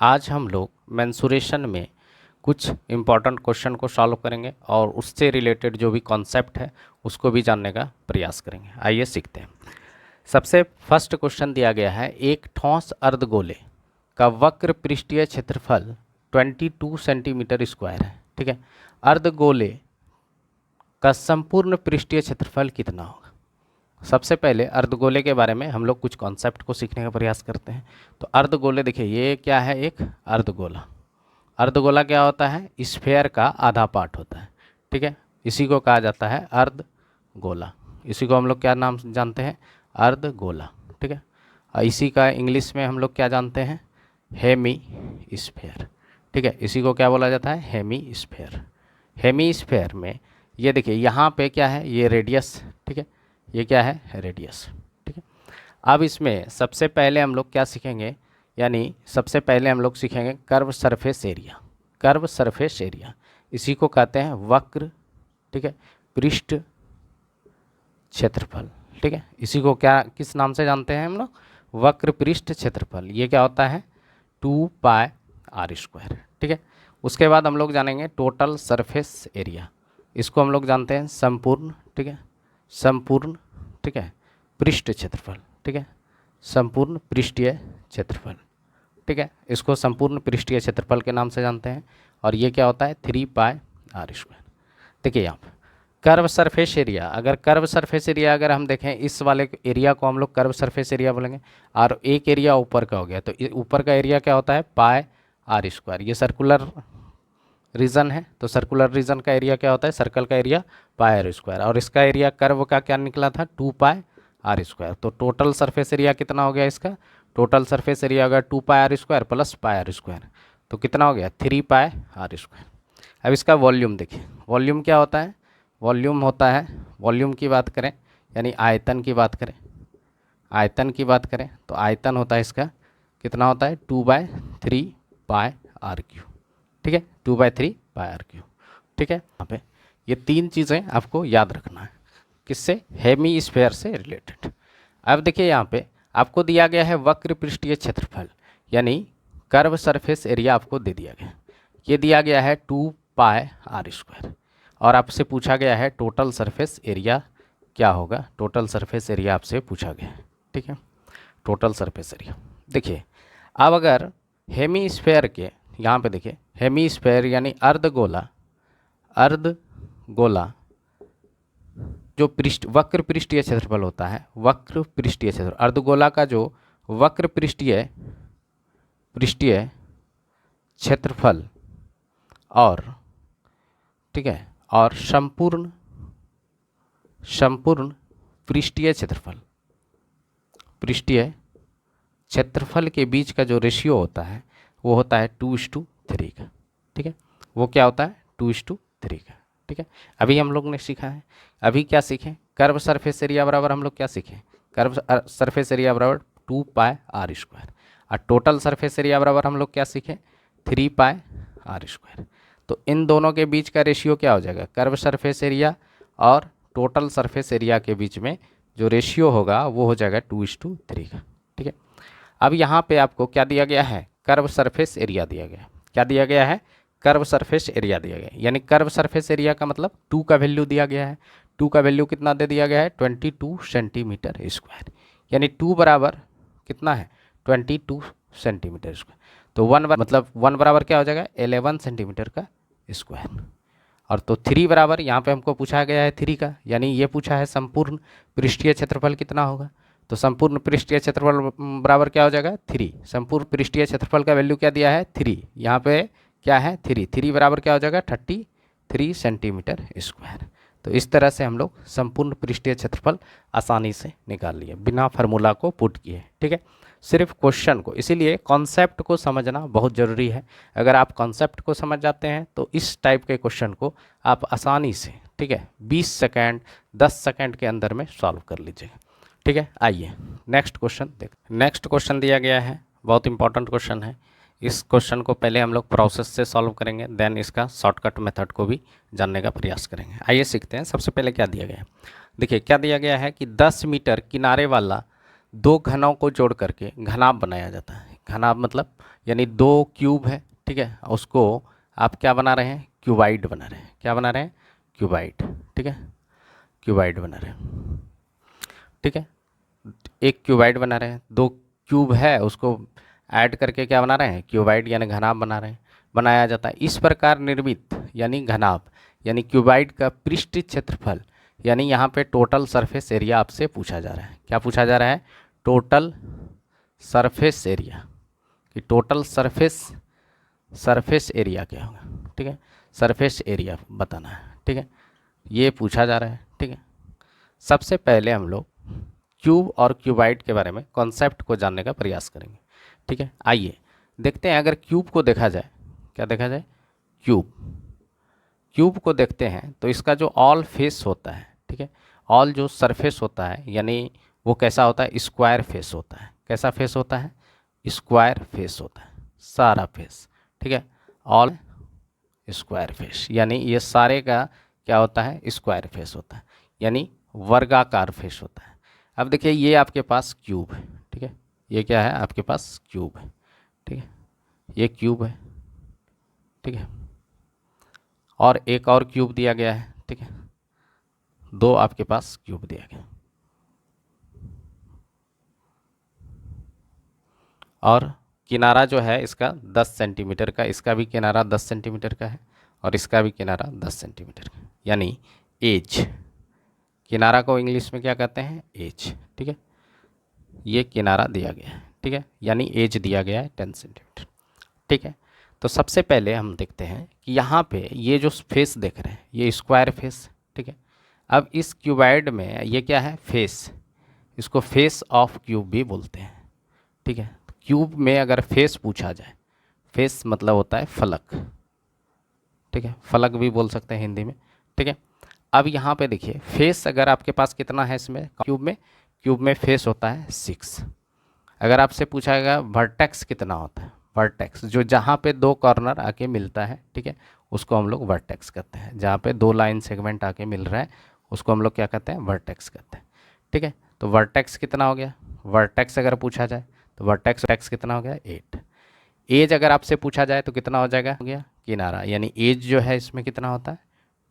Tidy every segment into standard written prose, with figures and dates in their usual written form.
आज हम लोग मेंसुरेशन में कुछ इम्पॉर्टेंट क्वेश्चन को सॉल्व करेंगे और उससे रिलेटेड जो भी कॉन्सेप्ट है उसको भी जानने का प्रयास करेंगे। आइए सीखते हैं। सबसे फर्स्ट क्वेश्चन दिया गया है, एक ठोस अर्धगोले का वक्र पृष्ठीय क्षेत्रफल 22 सेंटीमीटर स्क्वायर है। ठीक है, अर्धगोले का संपूर्ण पृष्ठीय क्षेत्रफल कितना होगा? सबसे पहले अर्धगोले के बारे में हम लोग कुछ कॉन्सेप्ट को सीखने का प्रयास करते हैं। तो अर्धगोले देखिए, ये क्या है? एक अर्धगोला। अर्धगोला क्या होता है? स्फेयर का आधा पार्ट होता है। ठीक है, इसी को कहा जाता है अर्धगोला। इसी को हम लोग क्या नाम जानते हैं? अर्धगोला। ठीक है, और इसी का इंग्लिश में हम लोग क्या जानते हैं? Hemisphere. ठीक है, इसी को क्या बोला जाता है? Hemy sphere. हेमी स्फेयर में ये देखिए, यहाँ पे क्या है? ये रेडियस। ठीक है, ये क्या है? रेडियस। ठीक है, अब इसमें सबसे पहले हम लोग क्या सीखेंगे? यानी सबसे पहले हम लोग सीखेंगे curve surface area. Curve surface area, इसी को कहते हैं वक्र, ठीक है, पृष्ठ क्षेत्रफल। ठीक है, इसी को क्या किस नाम से जानते हैं हम लोग? वक्र पृष्ठ क्षेत्रफल। ये क्या होता है? 2 पाई आर स्क्वायर। ठीक है, उसके बाद हम लोग जानेंगे टोटल सरफेस एरिया। इसको हम लोग जानते हैं संपूर्ण, ठीक है, संपूर्ण, ठीक है, पृष्ठ क्षेत्रफल। ठीक है, संपूर्ण पृष्ठीय क्षेत्रफल। ठीक है, इसको संपूर्ण पृष्ठीय क्षेत्रफल के नाम से जानते हैं। और ये क्या होता है? 3 पाई आर स्क्वायर। देखिए यहाँ पर कर्व सरफेस एरिया, अगर कर्व सरफेस एरिया अगर हम देखें, इस वाले एरिया को हम लोग कर्व सरफेस एरिया बोलेंगे। और एक एरिया ऊपर का हो गया, तो ऊपर का एरिया क्या होता है? पाई आर स्क्वायर। ये सर्कुलर रीजन है, तो सर्कुलर रीजन का एरिया क्या होता है? सर्कल का एरिया पाई आर स्क्वायर। और इसका एरिया कर्व का क्या निकला था? 2 पाई आर स्क्वायर। तो टोटल सरफेस एरिया कितना हो गया इसका? टोटल सरफेस एरिया अगर 2 pi R square plus pi R square, तो कितना हो गया? 3 पाई आर स्क्वायर। अब इसका वॉल्यूम देखिए, वॉल्यूम क्या होता है? वॉल्यूम होता है, वॉल्यूम की बात करें यानी आयतन की बात करें, आयतन की बात करें तो आयतन होता है इसका कितना होता है? 2/3 पाई आर क्यू। ठीक है, 2/3 पाई आर क्यू। ठीक है, यहाँ पे ये तीन चीज़ें आपको याद रखना है। किससे? हेमी स्फेयर से रिलेटेड। अब देखिए यहाँ पे आपको दिया गया है वक्र पृष्ठीय क्षेत्रफल, यानी कर्व सरफेस एरिया आपको दे दिया गया है। ये दिया गया है 2 पाई आर स्क्वायर। और आपसे पूछा गया है टोटल सरफेस एरिया क्या होगा? टोटल सरफेस एरिया आपसे पूछा गया है। ठीक है, टोटल सरफेस एरिया। देखिए, अब अगर हेमी स्फेयर के यहाँ पे देखिए, हेमी स्फेयर यानी अर्धगोला, अर्धगोला जो वक्र पृष्ठीय क्षेत्रफल होता है, वक्र पृष्ठीय क्षेत्र, अर्धगोला का जो वक्र पृष्ठीय क्षेत्रफल और, ठीक है, और संपूर्ण पृष्ठीय क्षेत्रफल के बीच का जो रेशियो होता है वो होता है 2:3 का। ठीक है, वो क्या होता है? 2:3 का। ठीक है, अभी हम लोग ने सीखा है, अभी क्या सीखें? कर्व सरफेस एरिया बराबर हम लोग क्या सीखें? कर्व सरफेस एरिया बराबर 2 पाई आर स्क्वायर। और टोटल सरफेस एरिया बराबर हम लोग क्या सीखें? 3 पाई आर स्क्वायर। तो इन दोनों के बीच का रेशियो क्या हो जाएगा? कर्व सरफेस एरिया और टोटल सरफेस एरिया के बीच में जो रेशियो होगा वो हो जाएगा 2:3 का। ठीक है, अब यहाँ पे आपको क्या दिया गया है? कर्व सरफेस एरिया दिया गया। क्या दिया गया है? कर्व सरफेस एरिया दिया गया। यानी कर्व सरफेस एरिया का मतलब 2 का वैल्यू दिया गया है। 2 का वैल्यू कितना दे दिया गया है? 22 सेंटीमीटर स्क्वायर। यानी 2 बराबर कितना है? 22 सेंटीमीटर स्क्वायर। तो 1 मतलब 1 बराबर क्या हो जाएगा? 11 सेंटीमीटर का स्क्वायर। और तो 3 बराबर यहाँ पे हमको पूछा गया है 3 का, यानी ये पूछा है संपूर्ण पृष्ठीय क्षेत्रफल कितना होगा? तो संपूर्ण पृष्ठीय क्षेत्रफल बराबर क्या हो जाएगा? 3। संपूर्ण पृष्ठीय क्षेत्रफल का वैल्यू क्या दिया है? 3। यहाँ पे क्या है? 3 बराबर क्या हो जाएगा? 33 सेंटीमीटर स्क्वायर। तो इस तरह से हम लोग संपूर्ण पृष्ठीय क्षेत्रफल आसानी से निकाल लिए बिना फार्मूला को पुट किए। ठीक है, सिर्फ क्वेश्चन को, इसीलिए कॉन्सेप्ट को समझना बहुत ज़रूरी है। अगर आप कॉन्सेप्ट को समझ जाते हैं तो इस टाइप के क्वेश्चन को आप आसानी से, ठीक है, 20 सेकेंड 10 सेकेंड के अंदर में सॉल्व कर लीजिएगा। ठीक है, आइए नेक्स्ट क्वेश्चन देख। नेक्स्ट क्वेश्चन दिया गया है, बहुत इंपॉर्टेंट क्वेश्चन है। इस क्वेश्चन को पहले हम लोग प्रोसेस से सॉल्व करेंगे, देन इसका शॉर्टकट मेथड को भी जानने का प्रयास करेंगे। आइए सीखते हैं। सबसे पहले क्या दिया गया है? देखिए, क्या दिया गया है कि 10 मीटर किनारे वाला 2 घनों को जोड़ करके घनाभ बनाया जाता है। घनाभ मतलब यानी 2 क्यूब है, ठीक है, उसको आप क्या बना रहे हैं, क्यूबाइड बना रहे हैं। क्या बना रहे हैं, क्यूबाइड, ठीक है, क्यूबाइड बना रहे हैं, ठीक है। एक क्यूबाइड बना रहे हैं, 2 क्यूब है उसको ऐड करके क्या बना रहे हैं, क्यूबाइड यानी घनाभ बना रहे हैं, बनाया जाता है। इस प्रकार निर्मित यानी घनाभ यानी क्यूबाइड का पृष्ठ क्षेत्रफल, यानी यहाँ पे टोटल सरफेस एरिया आपसे पूछा जा रहा है। क्या पूछा जा रहा है, टोटल सरफेस एरिया, कि टोटल सरफेस एरिया क्या होगा, ठीक है, सरफेस एरिया बताना है, ठीक है, ये पूछा जा रहा है, ठीक है। सबसे पहले हम लोग क्यूब और क्यूबाइड के बारे में कॉन्सेप्ट को जानने का प्रयास करेंगे, ठीक है। आइए देखते हैं, अगर क्यूब को देखा जाए, क्या देखा जाए, क्यूब को देखते हैं तो इसका जो ऑल फेस होता है, ठीक है, ऑल जो सरफेस होता है यानी वो कैसा होता है, स्क्वायर फेस होता है। कैसा फेस होता है, स्क्वायर फेस होता है, सारा फेस, ठीक है, ऑल स्क्वायर फेस, यानी ये सारे का क्या होता है, स्क्वायर फेस होता है, यानी वर्गाकार फेस होता है। अब देखिए ये आपके पास क्यूब है, ठीक है, ये क्या है, आपके पास क्यूब है, ठीक है, ये क्यूब है, ठीक है, और एक और क्यूब दिया गया है, ठीक है, 2 आपके पास क्यूब दिया गया, और किनारा जो है इसका 10 सेंटीमीटर का, इसका भी किनारा 10 सेंटीमीटर का है, और इसका भी किनारा 10 सेंटीमीटर का, यानी एज, किनारा को इंग्लिश में क्या कहते हैं, एज, ठीक है, ये किनारा दिया गया है, ठीक है, यानी एज दिया गया है 10 सेंटीमीटर, ठीक है। तो सबसे पहले हम देखते हैं कि यहाँ पे ये जो फेस देख रहे हैं ये स्क्वायर फेस, ठीक है। अब इस क्यूबाइड में ये क्या है, फेस, इसको फेस ऑफ क्यूब भी बोलते हैं, ठीक है। क्यूब में अगर फेस पूछा जाए, फेस मतलब होता है फलक, ठीक है, फलक भी बोल सकते हैं हिंदी में, ठीक है। अब यहाँ पे देखिए फेस अगर आपके पास कितना है इसमें, क्यूब में फेस होता है 6। अगर आपसे पूछा जाएगा वर्टेक्स कितना होता है, वर्टेक्स जो जहाँ पे 2 कॉर्नर आके मिलता है, ठीक है, उसको हम लोग वर्टेक्स कहते हैं। जहाँ पे 2 लाइन सेगमेंट आके मिल रहा है उसको हम लोग क्या कहते हैं, वर्टेक्स कहते हैं, ठीक है। तो वर्टेक्स कितना हो गया, वर्टेक्स अगर पूछा जाए तो वर्टेक्स कितना हो गया, 8। एज अगर आपसे पूछा जाए तो कितना हो जाएगा, हो गया किनारा, यानी एज जो है इसमें कितना होता है,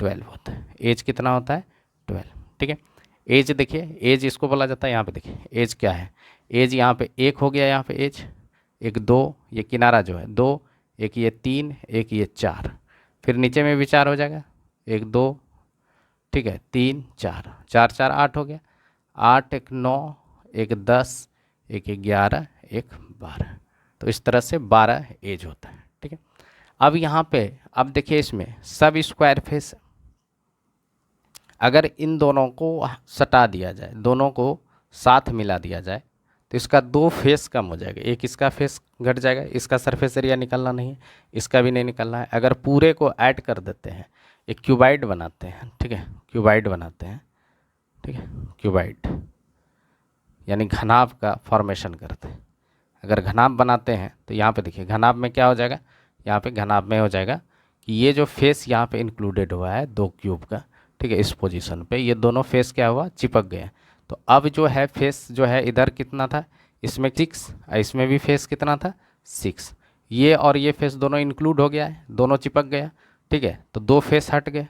12 होता है। एज कितना होता है, 12, ठीक है। एज देखिए, एज इसको बोला जाता है, यहाँ पे देखिए एज क्या है, एज यहाँ पे 1 हो गया, यहाँ पे एज 1 2, ये किनारा जो है 2, एक ये 3, एक ये 4, फिर नीचे में भी 4 हो जाएगा, 1 2, ठीक है, 3 4, 4 4 8 हो गया, 8 1 9, 1 10, 1 11, 1 12, तो इस तरह से 12 एज होता है, ठीक है। अब यहाँ पे अब देखिए इसमें सब स्क्वायर फेस, अगर इन दोनों को सटा दिया जाए, दोनों को साथ मिला दिया जाए तो इसका 2 फेस कम हो जाएगा, एक इसका फेस घट जाएगा, इसका सरफेस एरिया निकलना नहीं है, इसका भी नहीं निकलना है। अगर पूरे को ऐड कर देते हैं, एक क्यूबाइड बनाते हैं, ठीक है, क्यूबाइड बनाते हैं, ठीक है, क्यूबाइड यानी घनाभ का फॉर्मेशन करते हैं। अगर घनाभ बनाते हैं तो यहाँ पे देखिए घनाभ में क्या हो जाएगा, यहाँ पे घनाभ में हो जाएगा कि ये जो फेस यहाँ पे इंक्लूडेड हुआ है 2 क्यूब का, ठीक है, इस पोजीशन पे ये दोनों फेस क्या हुआ, चिपक गए। तो अब जो है फेस जो है इधर कितना था, इसमें 6, इसमें भी फेस कितना था, 6, ये और ये फेस दोनों इंक्लूड हो गया है, दोनों चिपक गया, ठीक है। तो 2 फेस हट गए,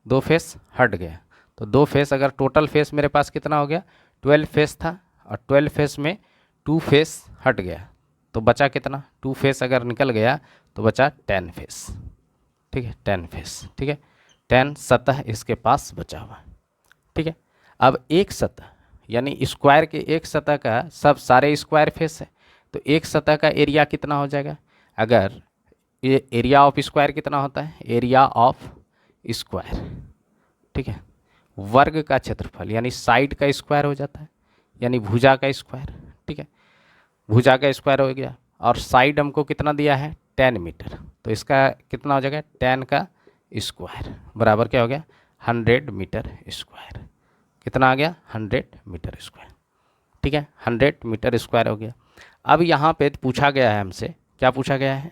2 फेस हट गया, तो 2 फेस, अगर टोटल फेस मेरे पास कितना हो गया, 12 फेस था, और 12 फेस में 2 फेस हट गया, तो बचा कितना, 2 फेस अगर निकल गया तो बचा 10 फेस, ठीक है, 10 फेस, ठीक है, 10 सतह इसके पास बचा हुआ, ठीक है। अब एक सतह यानी स्क्वायर के एक सतह का सब सारे स्क्वायर फेस है, तो एक सतह का एरिया कितना हो जाएगा, अगर ये एरिया ऑफ स्क्वायर कितना होता है, एरिया ऑफ स्क्वायर, ठीक है, वर्ग का क्षेत्रफल यानी साइड का स्क्वायर हो जाता है, यानी भुजा का स्क्वायर, ठीक है, भुजा का स्क्वायर हो गया, और साइड हमको कितना दिया है, 10 मीटर, तो इसका कितना हो जाएगा, 10 का स्क्वायर बराबर क्या हो गया, 100 मीटर स्क्वायर, कितना आ गया, 100 मीटर स्क्वायर, ठीक है, 100 मीटर स्क्वायर हो गया। अब यहाँ पे पूछा गया है हमसे, क्या पूछा गया है,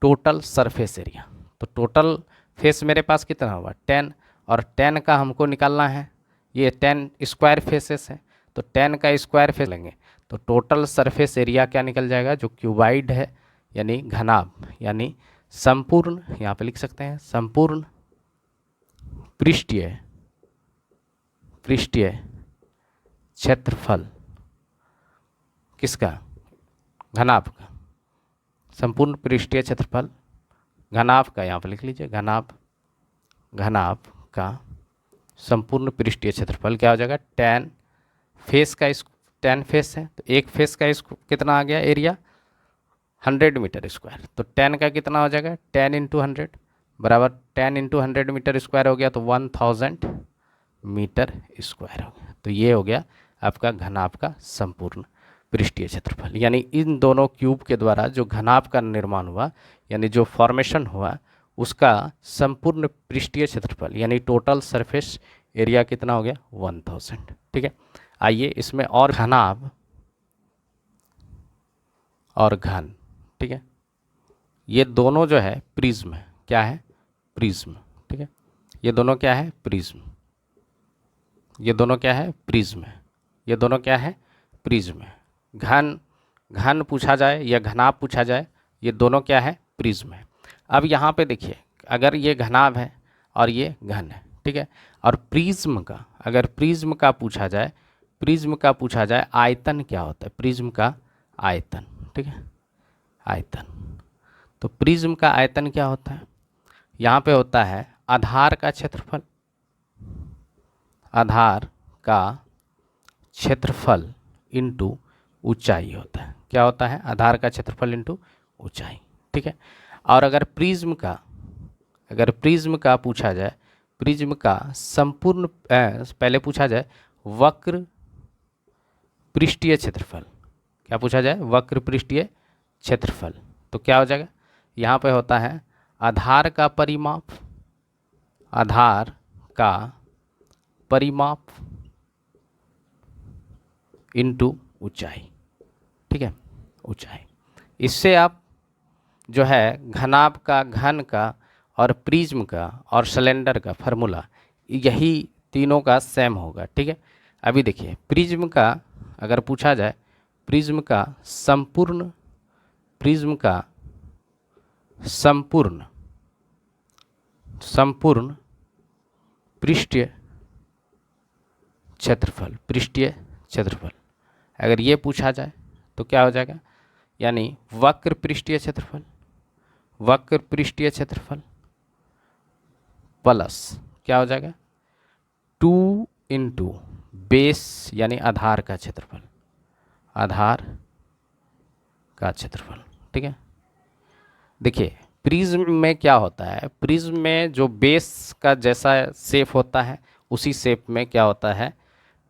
टोटल सरफेस एरिया, तो टोटल फेस मेरे पास कितना हुआ, 10, और 10 का हमको निकालना है, ये 10 स्क्वायर फेसेस है, तो 10 का स्क्वायर फेस लेंगे तो टोटल सरफेस एरिया क्या निकल जाएगा, जो क्यूबाइड है यानी घनाभ यानी संपूर्ण, यहाँ पे लिख सकते हैं संपूर्ण पृष्ठीय क्षेत्रफल किसका, घनाभ का, संपूर्ण पृष्ठीय क्षेत्रफल घनाभ का, यहाँ पे लिख लीजिए घनाभ का संपूर्ण पृष्ठीय क्षेत्रफल क्या हो जाएगा, tan फेस का, इस tan फेस है तो एक फेस का इसको कितना आ गया एरिया 100 मीटर स्क्वायर, तो tan का कितना हो जाएगा, tan इंटू 100 बराबर tan इंटू 100 मीटर स्क्वायर हो गया तो 1000 मीटर स्क्वायर हो गया। तो ये हो गया आपका घनाभ का संपूर्ण पृष्ठीय क्षेत्रफल। यानी इन दोनों क्यूब के द्वारा जो घनाभ का निर्माण हुआ, यानी जो फॉर्मेशन हुआ, उसका संपूर्ण पृष्ठीय क्षेत्रफल यानी टोटल सरफेस एरिया कितना हो गया 1000। ठीक है, आइए इसमें और घनाभ और घन, ठीक है, ये दोनों जो है प्रिज्म है, क्या है प्रिज्म। ठीक है, ये दोनों क्या है प्रिज्म, ये दोनों क्या है प्रिज्म है, ये दोनों क्या है प्रिज्म है। घन पूछा जाए या घनाभ पूछा जाए, ये दोनों क्या है प्रिज्म है। अब यहाँ पे देखिए, अगर ये घनाभ है और ये घन है, ठीक है, और प्रिज्म का, अगर प्रिज्म का पूछा जाए, प्रिज्म का पूछा जाए आयतन क्या होता है, प्रिज्म का आयतन, ठीक है, आयतन। तो प्रिज्म का आयतन क्या होता है, यहाँ पे होता है आधार का क्षेत्रफल, आधार का क्षेत्रफल इंटू ऊंचाई होता है। क्या होता है, आधार का क्षेत्रफल इंटू ऊंचाई। ठीक है, और अगर प्रिज्म का पूछा जाए, प्रिज्म का संपूर्ण पहले पूछा जाए वक्र पृष्ठीय क्षेत्रफल, क्या पूछा जाए वक्र पृष्ठीय क्षेत्रफल, तो क्या हो जाएगा, यहाँ पे होता है आधार का परिमाप, आधार का परिमाप इंटू ऊंचाई। ठीक है, ऊंचाई। इससे आप जो है घनाभ का, घन का और प्रिज्म का और सिलेंडर का फार्मूला, यही तीनों का सेम होगा। ठीक है, अभी देखिए प्रिज्म का अगर पूछा जाए, प्रिज्म का संपूर्ण पृष्ठीय क्षेत्रफल अगर ये पूछा जाए तो क्या हो जाएगा, यानी वक्र पृष्ठीय क्षेत्रफल प्लस क्या हो जाएगा 2 इंटू बेस यानी आधार का क्षेत्रफल, ठीक है। देखिए प्रिज्म में क्या होता है, प्रिज्म में जो बेस का जैसा शेप होता है उसी शेप में क्या होता है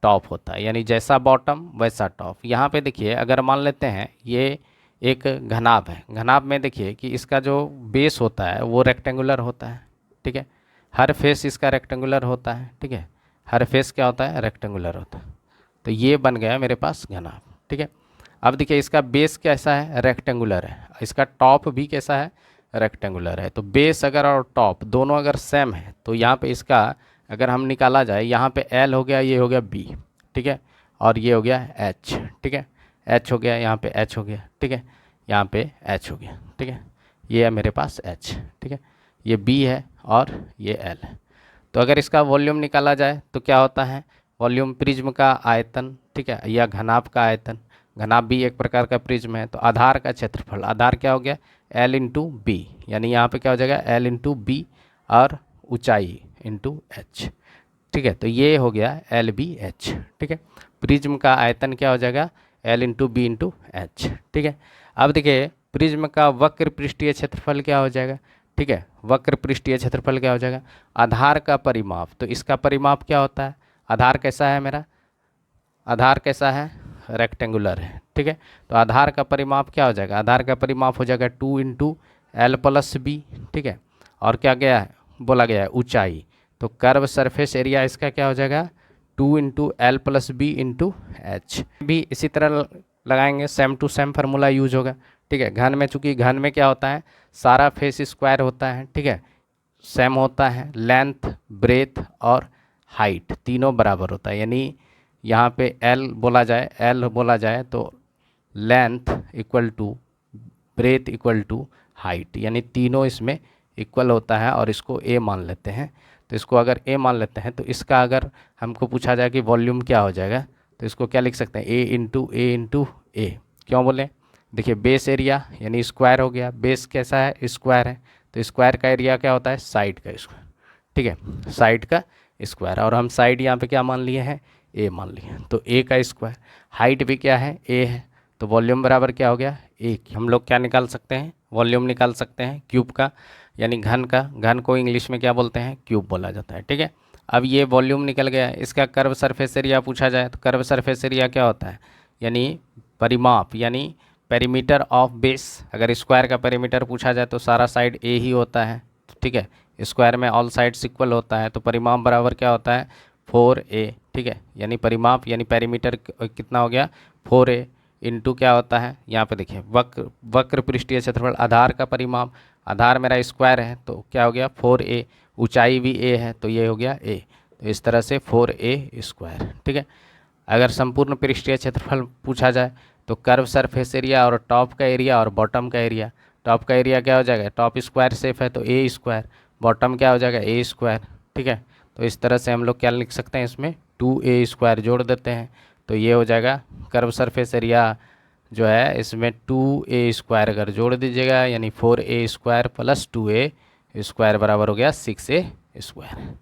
टॉप होता है, यानी जैसा बॉटम वैसा टॉप। यहाँ पे देखिए अगर मान लेते हैं ये एक घनाभ है, घनाभ में देखिए कि इसका जो बेस होता है वो रेक्टेंगुलर होता है। ठीक है, हर फेस इसका रेक्टेंगुलर होता है। ठीक है, हर फेस क्या होता है रेक्टेंगुलर होता है। तो ये बन गया मेरे पास घनाभ। ठीक है, अब देखिए इसका बेस कैसा है रेक्टेंगुलर है, इसका टॉप भी कैसा है रेक्टेंगुलर है। तो बेस अगर और टॉप दोनों अगर सेम है तो यहाँ पे इसका अगर हम निकाला जाए, यहाँ पे L हो गया, ये हो गया B, ठीक है, और ये हो गया H, ठीक है, H हो गया, यहाँ पे H हो गया, ठीक है, यहाँ पे H हो गया, ठीक है, ये है मेरे पास H, ठीक है, ये B है और ये L है। तो अगर इसका वॉल्यूम निकाला जाए तो क्या होता है, वॉल्यूम प्रिज्म का आयतन, ठीक है, या घनाभ का आयतन, घनाभ भी एक प्रकार का प्रिज्म है। तो आधार का क्षेत्रफल, आधार क्या हो गया L इंटू बी, यानी यहाँ पे क्या हो जाएगा L इंटू बी और ऊंचाई इंटू H। ठीक है, तो ये हो गया LBH। ठीक है, प्रिज्म का आयतन क्या हो जाएगा L into b into H। ठीक है, अब देखिए प्रिज्म का वक्र पृष्ठीय क्षेत्रफल क्या हो जाएगा। ठीक है, वक्र पृष्ठीय क्षेत्रफल क्या हो जाएगा, आधार का परिमाप। तो इसका परिमाप क्या होता है, आधार कैसा है मेरा, आधार कैसा है रेक्टेंगुलर है। ठीक है, तो आधार का परिमाप क्या हो जाएगा, आधार का परिमाप हो जाएगा 2 इंटू एल प्लस बी। ठीक है, और क्या गया है बोला गया है ऊंचाई, तो कर्व सरफेस एरिया इसका क्या हो जाएगा 2 into l plus b into h. भी इसी तरह लगाएंगे, same to same formula use होगा। ठीक है, घन में चूंकि घन में क्या होता है सारा फेस स्क्वायर होता है। ठीक है, सेम होता है, लेंथ ब्रेथ और हाइट तीनों बराबर होता है। यानी यहाँ पे L बोला जाए तो length equal to breadth equal to height, यानी तीनों इसमें इक्वल होता है और इसको ए मान लेते हैं। तो इसको अगर ए मान लेते हैं तो इसका अगर हमको पूछा जाए कि वॉल्यूम क्या हो जाएगा, तो इसको क्या लिख सकते हैं, ए इंटू ए। क्यों बोले, देखिए बेस एरिया यानी स्क्वायर हो गया, बेस कैसा है, स्क्वायर है, तो स्क्वायर का एरिया क्या होता है, साइड का स्क्वायर, ठीक है, साइड का स्क्वायर। और हम साइड यहाँ पे क्या मान लिए हैं, ए मान लिए हैं, तो ए का स्क्वायर। हाइट भी क्या है, ए है, तो वॉल्यूम बराबर क्या हो गया, ए। हम लोग क्या निकाल सकते हैं, वॉल्यूम निकाल सकते हैं क्यूब का, यानी घन का। घन को इंग्लिश में क्या बोलते हैं, क्यूब बोला जाता है, ठीक है। अब ये वॉल्यूम निकल गया, इसका कर्व सरफेस एरिया पूछा जाए तो कर्व सरफेस एरिया क्या होता है, यानी परिमाप, यानी पेरीमीटर ऑफ बेस। अगर स्क्वायर का पेरीमीटर पूछा जाए तो सारा साइड ए ही होता है, ठीक है, स्क्वायर में ऑल साइड्स इक्वल होता है, तो परिमाप बराबर क्या होता है, 4a, ठीक है। यानी परिमाप यानी पेरीमीटर कितना हो गया, 4a इंटू क्या होता है, यहाँ पे देखिए वक्र पृष्ठीय क्षेत्रफल, आधार का परिमाप, आधार मेरा स्क्वायर है तो क्या हो गया 4a, ऊंचाई भी a है तो ये हो गया a, तो इस तरह से 4a स्क्वायर, ठीक है। अगर संपूर्ण पृष्ठीय क्षेत्रफल पूछा जाए तो कर्व सरफेस एरिया और टॉप का एरिया और बॉटम का एरिया, टॉप का एरिया क्या हो जाएगा, टॉप स्क्वायर शेप है तो ए स्क्वायर, बॉटम क्या हो जाएगा, ए स्क्वायर, ठीक है। तो इस तरह से हम लोग क्या लिख सकते हैं, इसमें 2a स्क्वायर जोड़ देते हैं तो ये हो जाएगा कर्व सरफेस एरिया जो है, इसमें 2a स्क्वायर अगर जोड़ दीजिएगा यानी 4a square plus 2a square बराबर हो गया 6a स्क्वायर।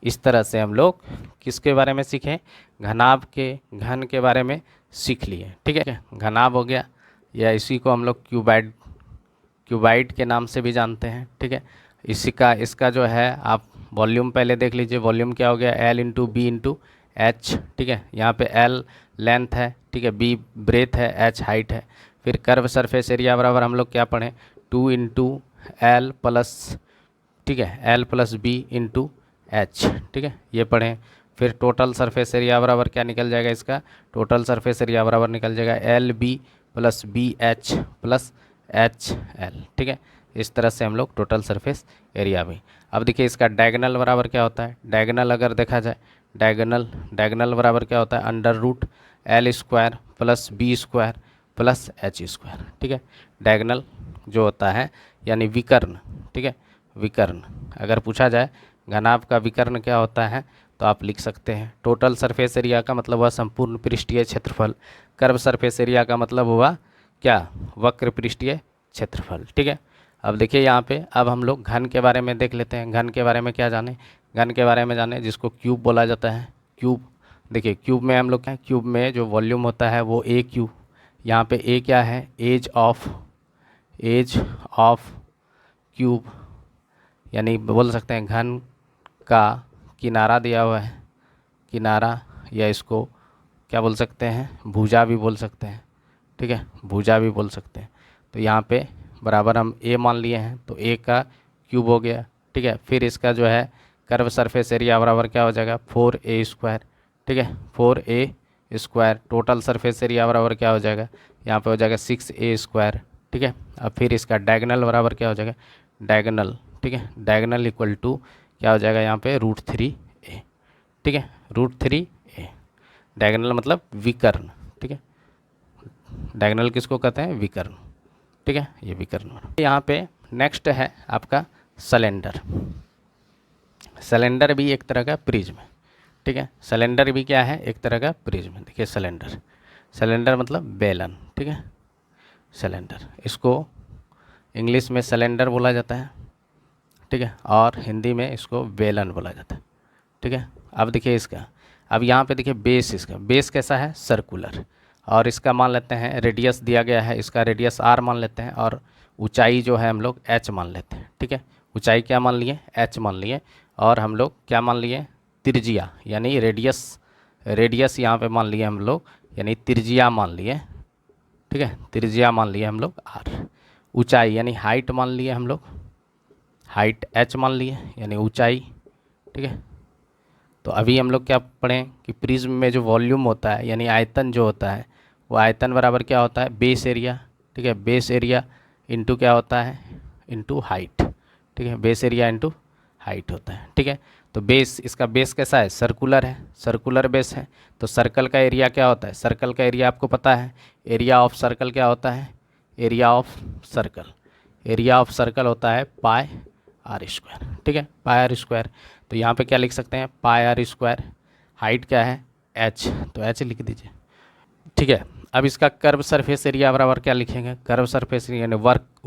इस तरह से हम लोग किसके बारे में सीखें, घनाभ के, घन के बारे में सीख लिए, ठीक है। घनाभ हो गया, या इसी को हम लोग क्यूबाइड के नाम से भी जानते हैं, ठीक है। इसी का इसका जो है आप वॉल्यूम पहले देख लीजिए, वॉल्यूम क्या हो गया, l into b into h, ठीक है। यहाँ पे एल लेंथ है, ठीक है, बी ब्रेथ है, एच हाइट है। फिर कर्व सरफेस एरिया बराबर हम लोग क्या पढ़ें, 2 इंटू एल प्लस, ठीक है, l plus b into h, ठीक है, ये पढ़ें। फिर टोटल सरफेस एरिया बराबर क्या निकल जाएगा, इसका टोटल सरफेस एरिया बराबर निकल जाएगा l b plus b h plus h l, ठीक है। इस तरह से हम लोग टोटल सरफेस एरिया भी। अब देखिए इसका डायगोनल बराबर क्या होता है, डायगोनल अगर देखा जाए, डायगोनल बराबर क्या होता है, under root l square plus b square plus h square, ठीक है। डायगोनल जो होता है यानी विकर्ण, ठीक है, विकर्ण। अगर पूछा जाए घनाभ का विकर्ण क्या होता है तो आप लिख सकते हैं टोटल सरफेस एरिया का मतलब हुआ संपूर्ण पृष्ठीय क्षेत्रफल, कर्व सरफेस एरिया का मतलब हुआ क्या, वक्र पृष्ठीय क्षेत्रफल, ठीक है। अब देखिए यहाँ पे अब हम लोग घन के बारे में देख लेते हैं। घन के बारे में क्या जाने, घन के बारे में जाने जिसको क्यूब बोला जाता है। क्यूब, देखिए क्यूब में हम लोग क्या है, क्यूब में जो वॉल्यूम होता है वो ए क्यूब, यहाँ पे ए क्या है, एज ऑफ क्यूब, यानी बोल सकते हैं घन का किनारा दिया हुआ है, किनारा, या इसको क्या बोल सकते हैं, भुजा भी बोल सकते हैं, ठीक है, भुजा भी बोल सकते हैं। तो यहाँ पे बराबर हम ए मान लिए हैं तो ए का क्यूब हो गया, ठीक है। फिर इसका जो है कर्व सरफेस एरिया बराबर क्या हो जाएगा, 4a स्क्वायर, ठीक है, 4a square. Total surface area बराबर क्या हो जाएगा, यहाँ पे हो जाएगा 6a स्क्वायर, ठीक है। अब फिर इसका डायगोनल बराबर क्या हो जाएगा, डायगोनल, ठीक है, डायगोनल इक्वल टू क्या हो जाएगा यहाँ पे √3a, ठीक है, √3a। डायगोनल मतलब विकर्ण, ठीक है, डायगोनल किसको कहते हैं, विकर्ण, ठीक है, ये विकर्ण। यहाँ पे नेक्स्ट है आपका सिलेंडर। सिलेंडर भी एक तरह का प्रिज्म है, ठीक है, सिलेंडर भी क्या है, एक तरह का प्रिज्म। देखिए सिलेंडर मतलब बेलन, ठीक है, सिलेंडर, इसको इंग्लिश में सिलेंडर बोला जाता है, ठीक है, और हिंदी में इसको बेलन बोला जाता है, ठीक है। अब देखिए इसका, अब यहाँ पे देखिए बेस, इसका बेस कैसा है, सर्कुलर, और इसका मान लेते हैं रेडियस दिया गया है, इसका रेडियस r मान लेते हैं, और ऊंचाई जो है हम लोग h मान लेते हैं, ठीक है। ऊंचाई क्या मान लिए, h मान लिए, और हम लोग क्या मान लिए, त्रिज्या यानी रेडियस यहाँ पे मान लिए हम लोग, यानी त्रिज्या मान लिए, ठीक है, त्रिज्या मान लिए हम लोग r। ऊंचाई यानी हाइट मान लिए हम लोग, हाइट h मान लिए यानी ऊंचाई, ठीक है। तो अभी हम लोग क्या पढ़ें कि प्रिज्म में जो वॉल्यूम होता है यानी आयतन जो होता है वो आयतन बराबर क्या होता है, बेस एरिया, ठीक है, बेस एरिया इंटू क्या होता है, इंटू हाइट, ठीक है, बेस एरिया इंटू हाइट होता है, ठीक है। तो बेस, इसका बेस कैसा है, सर्कुलर है, सर्कुलर बेस है। तो सर्कल का एरिया क्या होता है, सर्कल का एरिया आपको पता है, एरिया ऑफ सर्कल क्या होता है, area of circle, area of circle होता है पाई आर स्क्वायर, ठीक है, पाई आर स्क्वायर। तो यहाँ पे क्या लिख सकते हैं, पाई आर स्क्वायर, हाइट क्या है h, तो h लिख दीजिए, ठीक है। अब इसका कर्व सरफेस एरिया बराबर क्या लिखेंगे, कर्व सरफेस एरिया यानी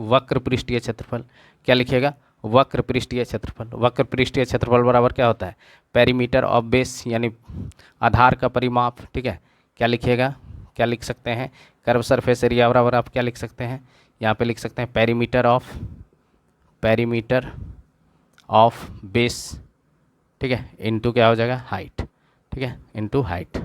वक्र पृष्ठीय क्षेत्रफल, क्या लिखेगा, वक्र पृष्ठीय क्षेत्रफल। वक्र पृष्ठीय क्षेत्रफल बराबर क्या होता है, पेरीमीटर ऑफ बेस यानी आधार का परिमाप, ठीक है। क्या लिखिएगा, क्या लिख सकते हैं, कर्व सरफेस एरिया बराबर आप क्या लिख सकते हैं, यहाँ पे लिख सकते हैं पेरीमीटर ऑफ बेस, ठीक है, इनटू क्या हो जाएगा हाइट, ठीक है, इनटू हाइट।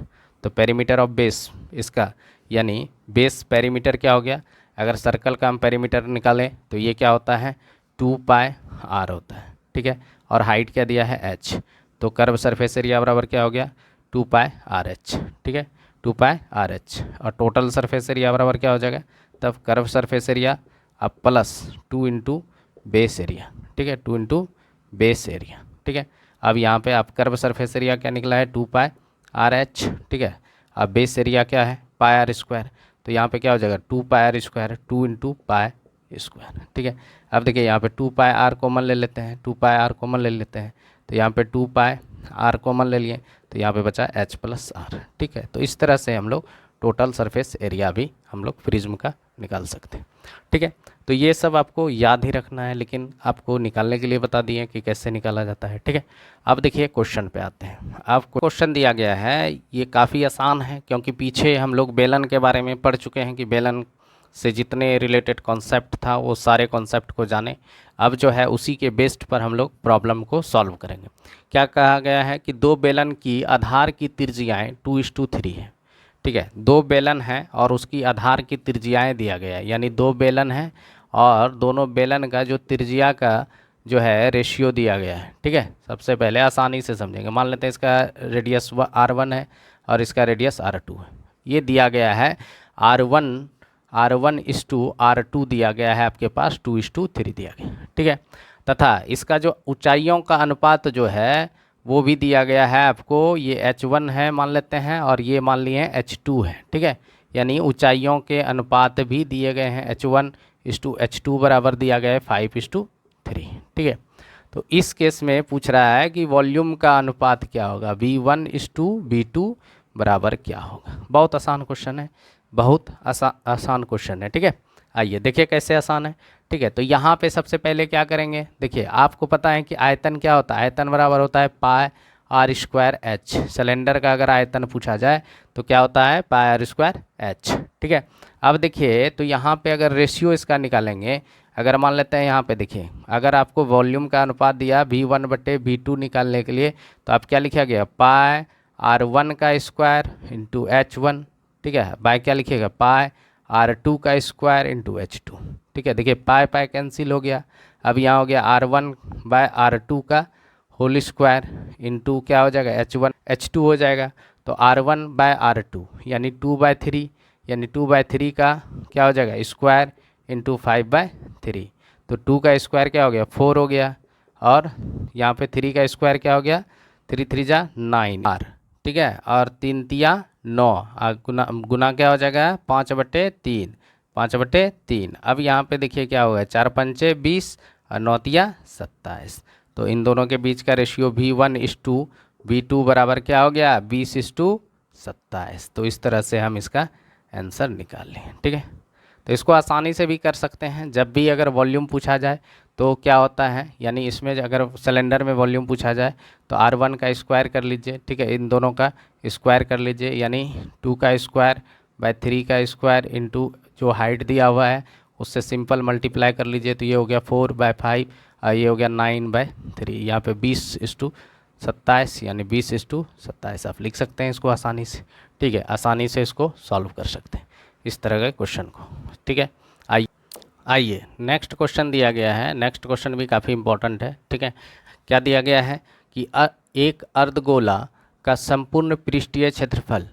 तो पेरीमीटर ऑफ बेस इसका यानी बेस पेरीमीटर क्या हो गया, अगर सर्कल का हम पेरीमीटर निकालें तो ये क्या होता है 2 पाई आर होता है, ठीक है। और हाइट क्या दिया है h, तो कर्व सरफेस एरिया बराबर क्या हो गया 2 पाई आर एच, ठीक है, 2 पाई आर एच। और टोटल सरफेस एरिया बराबर क्या हो जाएगा, तब कर्व सरफेस एरिया अब प्लस 2 इंटू बेस एरिया, ठीक है, 2 इंटू बेस एरिया, ठीक है। अब यहाँ पे आप कर्व सरफेस एरिया क्या निकला है 2 पाई आर एच, ठीक है। अब बेस एरिया क्या है पाई आर स्क्वायर, तो यहाँ पे क्या हो जाएगा 2 pi R square, 2 into pi square, ठीक है। अब देखिए यहाँ पे 2 पाई आर कॉमन ले लेते हैं, 2 पाई आर कॉमन ले लेते हैं, तो यहाँ पे 2 पाई आर कॉमन ले लिए, तो यहाँ पे बचा h प्लस आर, ठीक है। तो इस तरह से हम लोग टोटल सरफेस एरिया भी हम लोग प्रिज्म का निकाल सकते हैं, ठीक है। तो ये सब आपको याद ही रखना है, लेकिन आपको निकालने के लिए बता दिए कि कैसे निकाला जाता है, ठीक है। अब देखिए क्वेश्चन पे आते हैं। आपको क्वेश्चन दिया गया है, ये काफ़ी आसान है क्योंकि पीछे हम लोग बेलन के बारे में पढ़ चुके हैं कि बेलन से जितने रिलेटेड कॉन्सेप्ट था वो सारे कॉन्सेप्ट को जाने। अब जो है उसी के बेस्ड पर हम लोग प्रॉब्लम को सॉल्व करेंगे। क्या कहा गया है कि दो बेलन की आधार की त्रिज्याएँ 2:3 है, ठीक है। दो बेलन हैं और उसकी आधार की त्रिज्याएँ दिया गया है, यानी दो बेलन हैं और दोनों बेलन का जो त्रिज्या का जो है रेशियो दिया गया है, ठीक है। सबसे पहले आसानी से समझेंगे, मान लेते हैं इसका रेडियस R1 है और इसका रेडियस R2 है। ये दिया गया है R1:R2 दिया गया है आपके पास 2:3 दिया गया है, ठीक है। तथा इसका जो ऊंचाइयों का अनुपात जो है वो भी दिया गया है आपको, ये h1 है मान लेते हैं और ये मान लिए h2 है, ठीक है। यानी ऊंचाइयों के अनुपात भी दिए गए हैं, h1:h2 बराबर दिया गया है 5:3, ठीक है। तो इस केस में पूछ रहा है कि वॉल्यूम का अनुपात क्या होगा, V1:V2 बराबर क्या होगा। बहुत आसान क्वेश्चन है, बहुत आसान क्वेश्चन है, ठीक है। आइए देखिए कैसे आसान है, ठीक है। तो यहाँ पे सबसे पहले क्या करेंगे, देखिए आपको पता है कि आयतन क्या होता है, आयतन बराबर होता है पाई आर स्क्वायर एच। सिलेंडर का अगर आयतन पूछा जाए तो क्या होता है पाई आर स्क्वायर एच, ठीक है। अब देखिए तो यहाँ पे अगर रेशियो इसका निकालेंगे, अगर मान लेते हैं यहाँ पे देखिए, अगर आपको वॉल्यूम का अनुपात दिया V1/V2 निकालने के लिए, तो आप क्या लिखा गया पाई R1 का स्क्वायर इंटू H1, ठीक है, बाय क्या लिखिएगा पाई R2 का स्क्वायर इंटू H2, ठीक है। देखिए पाई पाई कैंसिल हो गया, अब यहाँ हो गया R1/R2 का होल स्क्वायर इंटू क्या हो जाएगा H1H2 हो जाएगा, तो R1/R2 यानी 2/3, यानी 2/3 का क्या हो जाएगा स्क्वायर इंटू 5/3, तो 2 का स्क्वायर क्या हो गया 4 हो गया, और यहाँ पे 3 का स्क्वायर क्या हो गया 3 3 जा 9 ठीक है, और 3 तिया 9, गुना गुना क्या हो जाएगा 5/3, 5/3। अब यहाँ पे देखिए क्या होगा 4 पंचे 20 और 9 तिया 27, तो इन दोनों के बीच का रेशियो V1:V2 बराबर क्या हो गया 20:27। तो इस तरह से हम इसका आंसर निकाल लें, ठीक है। तो इसको आसानी से भी कर सकते हैं, जब भी अगर वॉल्यूम पूछा जाए तो क्या होता है, यानी इसमें अगर सिलेंडर में वॉल्यूम पूछा जाए तो R1 का स्क्वायर कर लीजिए, ठीक है, इन दोनों का स्क्वायर कर लीजिए, यानी 2 का स्क्वायर बाय 3 का स्क्वायर इंटू जो हाइट दिया हुआ है उससे सिंपल मल्टीप्लाई कर लीजिए, तो ये हो गया 4/5 और ये हो गया 9/3। यहाँ पे 20:27 यानी 20:27 आप लिख सकते हैं इसको आसानी से, ठीक है, आसानी से इसको सॉल्व कर सकते हैं इस तरह के क्वेश्चन को, ठीक है। आइए नेक्स्ट क्वेश्चन दिया गया है, नेक्स्ट क्वेश्चन भी काफ़ी इंपॉर्टेंट है, ठीक है। क्या दिया गया है कि एक अर्धगोला का संपूर्ण पृष्ठीय क्षेत्रफल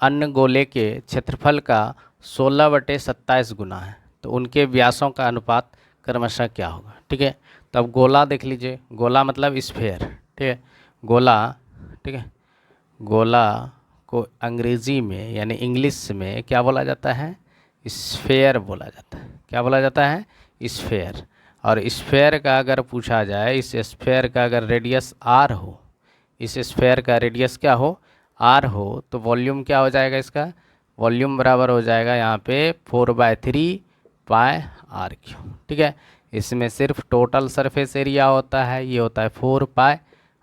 अन्य गोले के क्षेत्रफल का 16/27 गुना है, तो उनके व्यासों का अनुपात क्रमशः क्या होगा, ठीक है। तो अब गोला देख लीजिए, गोला मतलब स्फेयर, ठीक है, गोला, ठीक है, गोला को अंग्रेजी में यानी इंग्लिश में क्या बोला जाता है स्फेयर बोला जाता है, क्या बोला जाता है? स्फेयर। और स्फेयर का अगर पूछा जाए, इस स्फेयर का अगर रेडियस आर हो, इस स्फेयर का रेडियस क्या हो? आर हो, तो वॉल्यूम क्या हो जाएगा इसका? वॉल्यूम बराबर हो जाएगा यहाँ पे 4/3 पाई आर क्यू। ठीक है, इसमें सिर्फ टोटल सरफेस एरिया होता है, ये होता है 4 पाई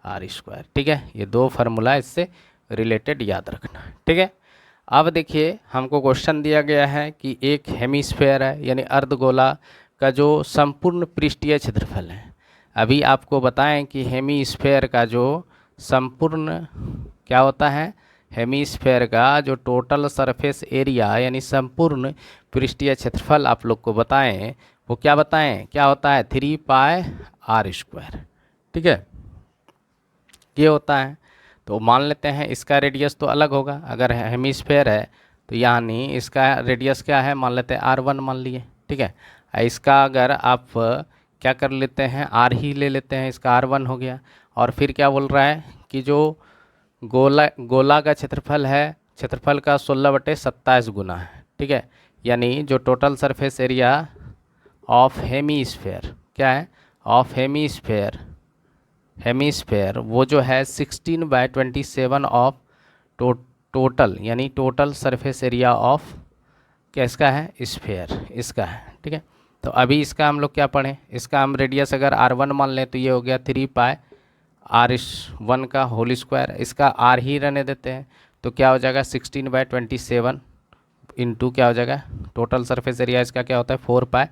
आर स्क्वायर। ठीक है, ये दो फार्मूला इससे रिलेटेड याद रखना। ठीक है, अब देखिए हमको क्वेश्चन दिया गया है कि एक हेमिस्फेयर है, यानी अर्धगोला का जो संपूर्ण पृष्ठीय क्षेत्रफल है। अभी आपको बताएं कि हेमिस्फेयर का जो संपूर्ण क्या होता है? हेमिस्फेयर का जो टोटल सरफेस एरिया यानी संपूर्ण पृष्ठीय क्षेत्रफल आप लोग को बताएं, वो क्या बताएं? क्या होता है? 3 पाई आर स्क्वायर। ठीक है, ये होता है। तो मान लेते हैं इसका रेडियस तो अलग होगा, अगर हेमिस्फेयर है तो यानी इसका रेडियस क्या है? मान लेते हैं R1 मान लिए। ठीक है, इसका अगर आप क्या कर लेते हैं? R ही ले लेते हैं, इसका R1 हो गया। और फिर क्या बोल रहा है कि जो गोला का क्षेत्रफल है, क्षेत्रफल का 16/27 गुना है। ठीक है, यानी जो total surface area of hemisphere क्या है? ऑफ हेमिस्फेयर वो जो है 16/27 ऑफ टोटल, यानी टोटल सरफेस एरिया ऑफ क्या इसका है? स्फेयर, इसका है। ठीक है, तो अभी इसका हम लोग क्या पढ़ें? इसका हम रेडियस अगर R1 मान लें तो ये हो गया 3 पाई R1 का होल स्क्वायर। इसका R ही रहने देते हैं, तो क्या हो जाएगा? 16/27 इंटू क्या हो जाएगा? टोटल सरफेस एरिया इसका क्या होता है? 4 पाई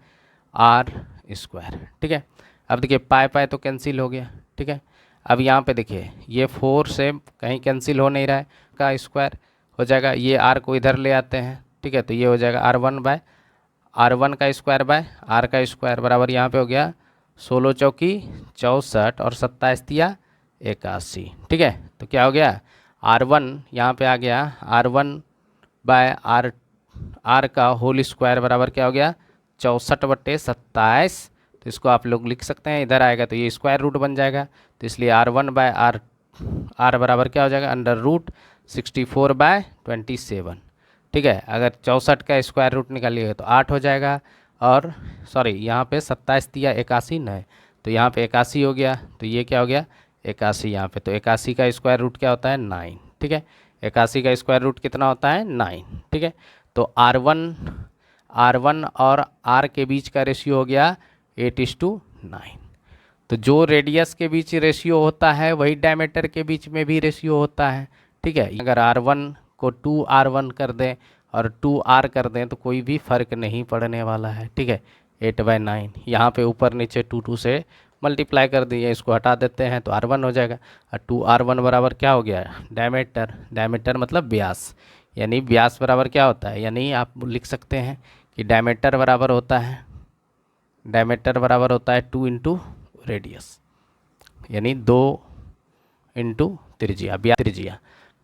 आर स्क्वायर। ठीक है, अब देखिए पाई तो कैंसिल हो गया। ठीक है, अब यहाँ पे देखिए ये 4 से कहीं कैंसिल हो नहीं रहा है, का स्क्वायर हो जाएगा। ये R को इधर ले आते हैं। ठीक है, तो ये हो जाएगा R1 का स्क्वायर बाय R का स्क्वायर बराबर यहाँ पे हो गया 16 चौकी 64 और 27 तिया 81। ठीक है, तो क्या हो गया? R1 यहाँ पे आ गया R1 बाय R का होल स्क्वायर बराबर क्या हो गया? 64/27। तो इसको आप लोग लिख सकते हैं, इधर आएगा तो ये स्क्वायर रूट बन जाएगा, तो इसलिए R1 बाय R बराबर क्या हो जाएगा? √64/27। ठीक है, अगर 64 का स्क्वायर रूट निकालिएगा तो 8 हो जाएगा। और सॉरी यहाँ पे 27 तिया 81 न, तो यहाँ पे 81 हो गया, तो ये क्या हो गया? 81 यहाँ पे। तो 81 का स्क्वायर रूट क्या होता है? 9। ठीक है, 81 का स्क्वायर रूट कितना होता है? 9। ठीक है, तो R1 और R के बीच का रेशियो हो गया 8:9। तो जो रेडियस के बीच रेशियो होता है वही डायमीटर के बीच में भी रेशियो होता है। ठीक है, अगर R1 को 2R1 कर दें और 2R कर दें तो कोई भी फर्क नहीं पड़ने वाला है। ठीक है, 8/9 यहाँ पे ऊपर नीचे 2 से मल्टीप्लाई कर दिए, इसको हटा देते हैं तो R1 हो जाएगा। और 2R1 बराबर क्या हो गया? डायमीटर मतलब व्यास, यानी व्यास बराबर क्या होता है? यानी आप लिख सकते हैं कि डायमीटर बराबर होता है 2 इंटू रेडियस, यानी 2 इंटू त्रिज्या।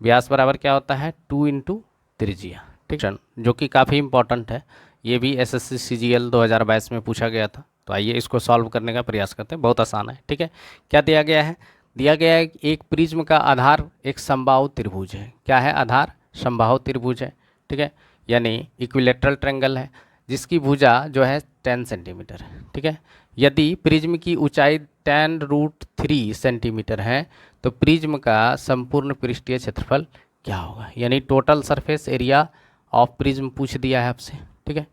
व्यास बराबर क्या होता है? 2 इंटू त्रिज्या। ठीक है, जो कि काफ़ी इंपॉर्टेंट है, ये भी SSC CGL 2022 में पूछा गया था। तो आइए इसको सॉल्व करने का प्रयास करते हैं, बहुत आसान है। ठीक है, क्या दिया गया है? दिया गया है कि एक प्रिज्म का आधार एक समबाहु त्रिभुज है। क्या है? आधार समबाहु त्रिभुज है। ठीक है, यानी इक्विलेटरल ट्रायंगल है, जिसकी भुजा जो है 10 सेंटीमीटर है। ठीक है, यदि प्रिज्म की ऊंचाई 10√3 सेंटीमीटर है तो प्रिज्म का संपूर्ण पृष्ठीय क्षेत्रफल क्या होगा? यानी total surface area of prism पूछ दिया है आपसे। ठीक है,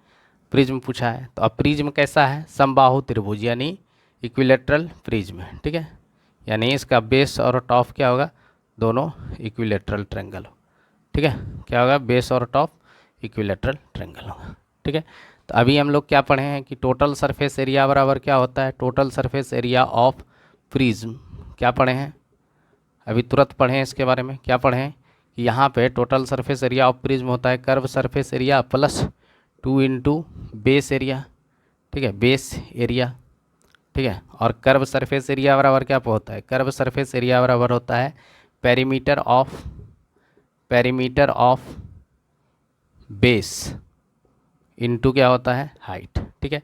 प्रिज्म पूछा है, तो अब प्रिज्म कैसा है? समबाहु त्रिभुज, यानी इक्विलेटरल प्रिज्म है। ठीक है, यानी इसका बेस और टॉप क्या होगा? दोनों इक्विलेटरल ट्रायंगल हो। ठीक है, क्या होगा? बेस और टॉप इक्विलेटरल ट्रायंगल होगा। ठीक है, तो अभी हम लोग क्या पढ़े हैं कि टोटल सरफेस एरिया बराबर क्या होता है? Total surface area of prism क्या पढ़े हैं? अभी तुरंत पढ़े हैं इसके बारे में। क्या पढ़े हैं कि यहाँ पे total surface area of prism होता है curve surface area plus 2 into base area. ठीक है, बेस एरिया। ठीक है, और कर्व सरफेस एरिया बराबर क्या होता है? कर्व सरफेस एरिया बराबर होता है पेरीमीटर ऑफ बेस इनटू क्या होता है? हाइट। ठीक है,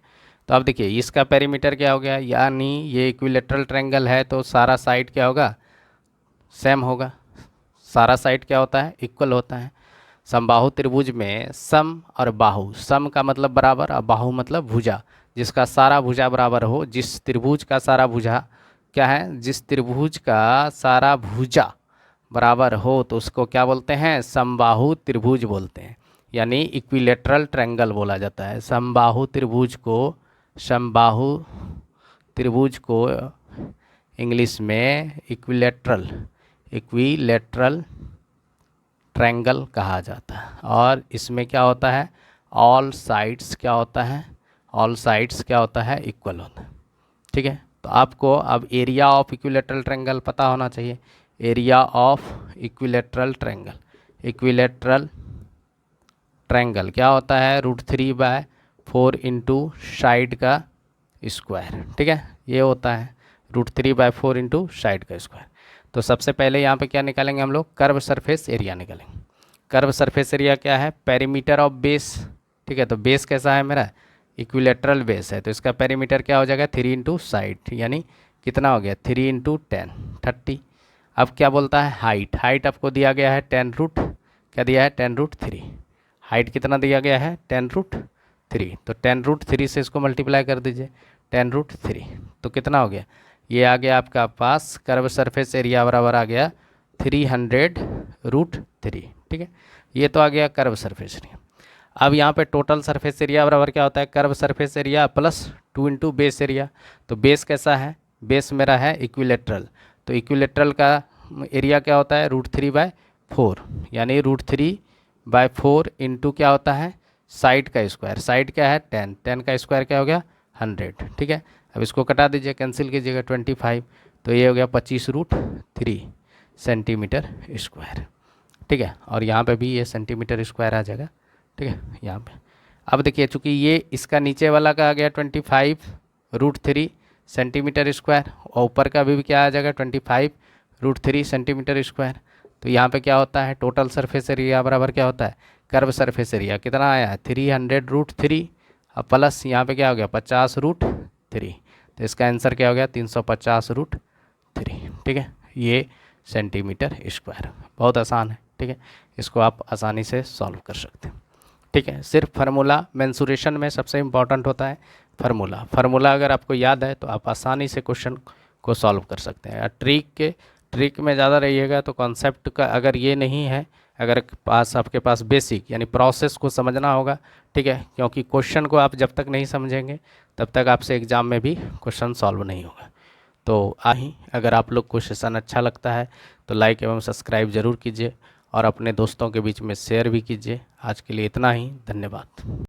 तो अब देखिए इसका पेरीमीटर क्या हो गया? यानी ये इक्विलेटरल ट्रायंगल है तो सारा साइड क्या होगा? सेम होगा। सारा साइड क्या होता है? इक्वल होता है। समबाहु त्रिभुज में सम और बाहु, सम का मतलब बराबर और बाहु मतलब भुजा, जिसका सारा भुजा बराबर हो, जिस त्रिभुज का सारा भुजा क्या है, जिस त्रिभुज का सारा भुजा बराबर हो तो उसको क्या बोलते हैं, समबाहु त्रिभुज बोलते हैं, यानी इक्विलेटरल ट्रायंगल बोला जाता है। समबाहु त्रिभुज को इंग्लिश में इक्विलेटरल ट्रायंगल कहा जाता है। और इसमें क्या होता है, ऑल साइड्स क्या होता है, इक्वल होता है। ठीक है, तो आपको अब एरिया ऑफ इक्विलेटरल ट्रायंगल पता होना चाहिए। एरिया ऑफ इक्विलेटरल ट्रायंगल क्या होता है, √3/4 इंटू साइड का स्क्वायर। ठीक है, ये होता है √3/4 इंटू साइड का स्क्वायर। तो सबसे पहले यहाँ पे क्या निकालेंगे हम लोग, कर्व सरफेस एरिया निकालेंगे। कर्व सरफेस एरिया क्या है, पेरीमीटर ऑफ बेस। ठीक है, तो बेस कैसा है मेरा, इक्विलेटरल बेस है, तो इसका पेरीमीटर क्या हो जाएगा, 3 इंटू साइड, यानी कितना हो गया 3 इंटू 10 30। अब क्या बोलता है, हाइट आपको दिया गया है 10√3। हाइट कितना दिया गया है 10√3, तो 10√3 से इसको मल्टीप्लाई कर दीजिए, 10√3 तो कितना हो गया, ये आ गया आपका पास कर्व सरफेस एरिया बराबर आ गया 300√3। ठीक है, ये तो आ गया कर्व सरफेस एरिया। अब यहाँ पे टोटल सरफेस एरिया बराबर क्या होता है, curve surface area plus 2 into base area. तो बेस कैसा है, बेस मेरा है इक्विलेटरल, तो इक्विलेटरल का एरिया क्या होता है √3/4, यानी √3/4 इंटू क्या होता है साइड का स्क्वायर। साइड क्या है 10 का स्क्वायर क्या हो गया 100। ठीक है, अब इसको कटा दीजिए, कैंसिल कीजिएगा 25, तो ये हो गया 25√3 सेंटीमीटर स्क्वायर। ठीक है, और यहाँ पे भी ये सेंटीमीटर स्क्वायर आ जाएगा। ठीक है, यहाँ पे अब देखिए, चूँकि ये इसका नीचे वाला का आ गया 25√3 सेंटीमीटर स्क्वायर, और ऊपर का भी क्या आ जाएगा 25√3 सेंटीमीटर स्क्वायर। तो यहाँ पे क्या होता है, टोटल सरफेस एरिया बराबर क्या होता है, कर्व सरफेस एरिया कितना आया है 300√3, और प्लस यहाँ पे क्या हो गया 50√3, तो इसका आंसर क्या हो गया 350√3। ठीक है, ये सेंटीमीटर स्क्वायर, बहुत आसान है। ठीक है, इसको आप आसानी से सॉल्व कर सकते हैं। ठीक है, सिर्फ फार्मूला मेंसुरेशन में सबसे इम्पॉर्टेंट होता है फार्मूला अगर आपको याद है तो आप आसानी से क्वेश्चन को सॉल्व कर सकते हैं। ट्रिक में ज़्यादा रहिएगा तो कॉन्सेप्ट का अगर ये नहीं है, अगर आपके पास बेसिक यानी प्रोसेस को समझना होगा। ठीक है, क्योंकि क्वेश्चन को आप जब तक नहीं समझेंगे तब तक आपसे एग्ज़ाम में भी क्वेश्चन सॉल्व नहीं होगा। तो अगर आप लोग को सेशन अच्छा लगता है तो लाइक एवं सब्सक्राइब ज़रूर कीजिए और अपने दोस्तों के बीच में शेयर भी कीजिए। आज के लिए इतना ही, धन्यवाद।